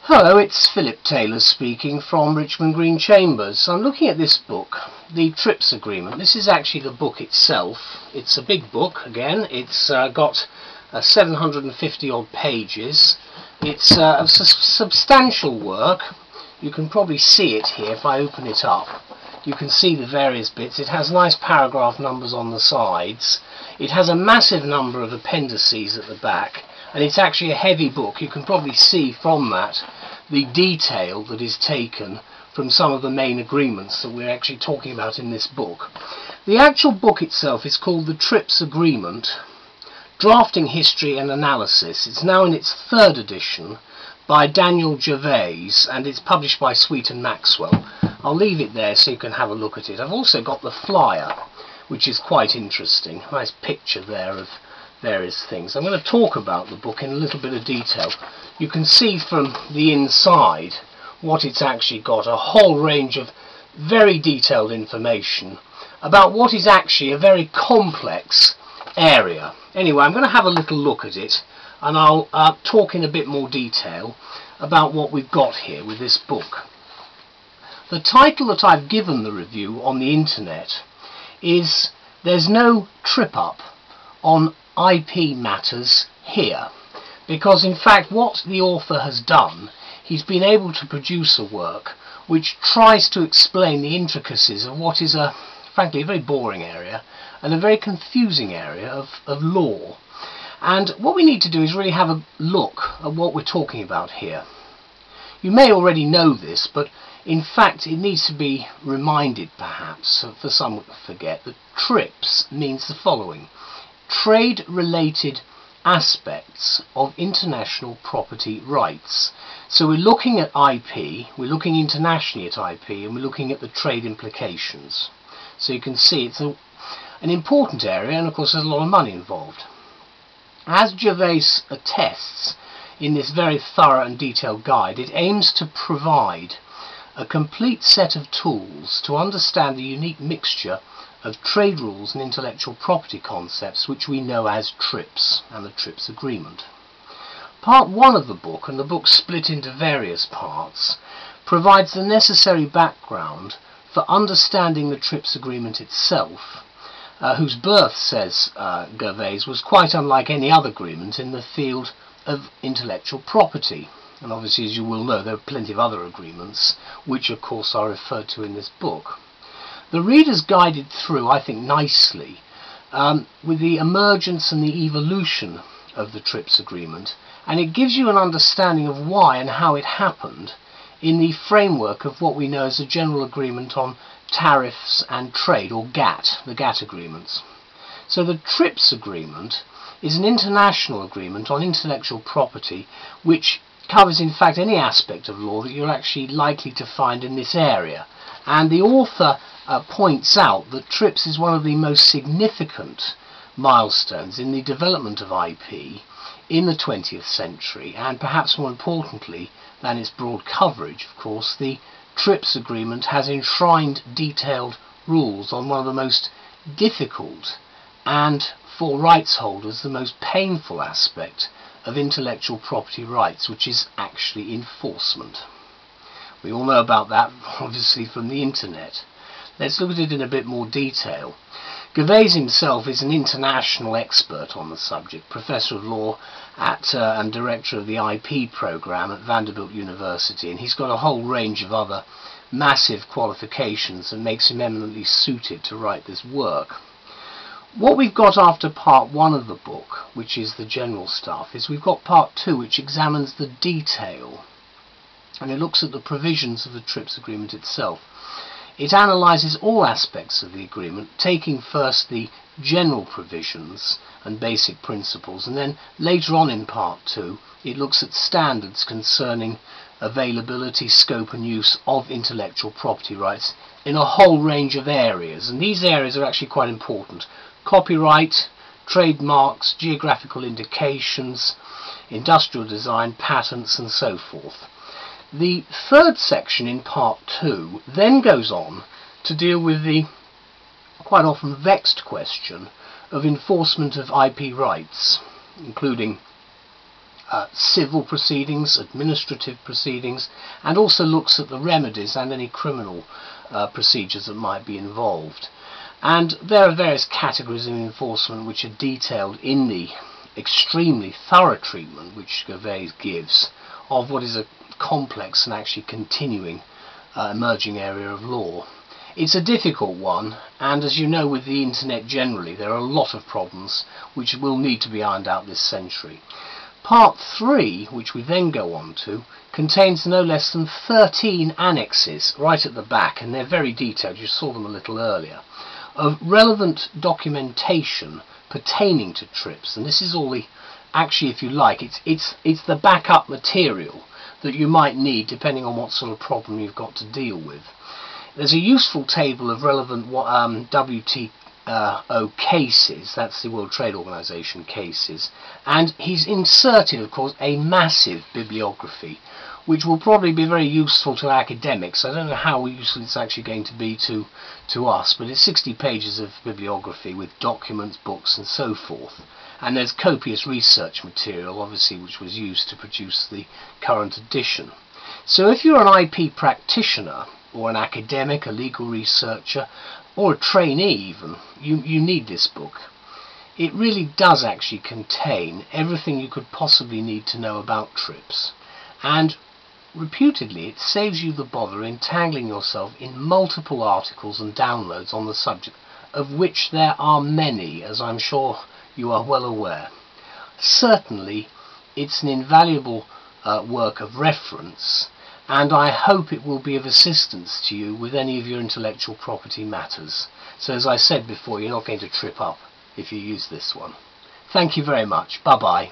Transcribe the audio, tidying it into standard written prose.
Hello, it's Phillip Taylor speaking from Richmond Green Chambers. I'm looking at this book, the TRIPS Agreement. This is actually the book itself. It's a big book, again. It's got 750 odd pages. It's a substantial work. You can probably see it here if I open it up. You can see the various bits. It has nice paragraph numbers on the sides. It has a massive number of appendices at the back. And it's actually a heavy book. You can probably see from that the detail that is taken from some of the main agreements that we're actually talking about in this book. The actual book itself is called the TRIPS Agreement, Drafting History and Analysis. It's now in its third edition by Daniel Gervais, and it's published by Sweet and Maxwell. I'll leave it there so you can have a look at it. I've also got the flyer, which is quite interesting. Nice picture there of various things. I'm going to talk about the book in a little bit of detail. You can see from the inside what it's actually got, a whole range of very detailed information about what is actually a very complex area. Anyway, I'm going to have a little look at it, and I'll talk in a bit more detail about what we've got here with this book. The title that I've given the review on the internet is "There's No Trip Up on IP Matters Here," because in fact what the author has done, he's been able to produce a work which tries to explain the intricacies of what is frankly a very boring area and a very confusing area of law. And what we need to do is really have a look at what we're talking about here. You may already know this, but in fact it needs to be reminded, perhaps, for some who forget, that TRIPS means the following: trade-related aspects of international property rights. So we're looking at IP, we're looking internationally at IP, and we're looking at the trade implications. So you can see it's an important area, and of course there's a lot of money involved. As Gervais attests in this very thorough and detailed guide, it aims to provide a complete set of tools to understand the unique mixture of trade rules and intellectual property concepts which we know as TRIPS and the TRIPS Agreement. Part 1 of the book, and the book's split into various parts, provides the necessary background for understanding the TRIPS Agreement itself, whose birth, says Gervais, was quite unlike any other agreement in the field of intellectual property. And obviously, as you will know, there are plenty of other agreements which of course are referred to in this book. The reader's guided through, I think, nicely with the emergence and the evolution of the TRIPS Agreement, and it gives you an understanding of why and how it happened in the framework of what we know as the General Agreement on Tariffs and Trade, or GATT, the GATT agreements. So the TRIPS Agreement is an international agreement on intellectual property which covers in fact any aspect of law that you're actually likely to find in this area. And the author points out that TRIPS is one of the most significant milestones in the development of IP in the 20th century, and perhaps more importantly than its broad coverage, of course, the TRIPS Agreement has enshrined detailed rules on one of the most difficult and, for rights holders, the most painful aspect of intellectual property rights, which is actually enforcement. We all know about that, obviously, from the internet. Let's look at it in a bit more detail. Gervais himself is an international expert on the subject, Professor of Law at and Director of the IP programme at Vanderbilt University, and he's got a whole range of other massive qualifications that makes him eminently suited to write this work. What we've got after part 1 of the book, which is the general stuff, is we've got part 2, which examines the detail, and it looks at the provisions of the TRIPS Agreement itself. It analyses all aspects of the agreement, taking first the general provisions and basic principles, and then later on in part 2 it looks at standards concerning availability, scope and use of intellectual property rights in a whole range of areas, and these areas are actually quite important: copyright, trademarks, geographical indications, industrial design, patents and so forth. The third section in part 2 then goes on to deal with the quite often vexed question of enforcement of IP rights, including civil proceedings, administrative proceedings, and also looks at the remedies and any criminal procedures that might be involved. And there are various categories of enforcement which are detailed in the extremely thorough treatment which Gervais gives of what is a complex and actually continuing emerging area of law. It's a difficult one, and as you know, with the internet generally, there are a lot of problems which will need to be ironed out this century. Part 3, which we then go on to, contains no less than 13 annexes right at the back, and they're very detailed, you saw them a little earlier, of relevant documentation pertaining to TRIPS. And this is all the, actually, if you like, it's the backup material that you might need depending on what sort of problem you've got to deal with. There's a useful table of relevant WTO cases, that's the World Trade Organization cases, and he's inserted, of course, a massive bibliography which will probably be very useful to academics. I don't know how useful it's actually going to be to us, but it's 60 pages of bibliography with documents, books and so forth. And there's copious research material, obviously, which was used to produce the current edition. So if you're an IP practitioner, or an academic, a legal researcher, or a trainee even, you need this book. It really does actually contain everything you could possibly need to know about TRIPS. And reputedly, it saves you the bother entangling yourself in multiple articles and downloads on the subject, of which there are many, as I'm sure you are well aware. Certainly, it's an invaluable work of reference, and I hope it will be of assistance to you with any of your intellectual property matters. So as I said before, you're not going to trip up if you use this one. Thank you very much. Bye-bye.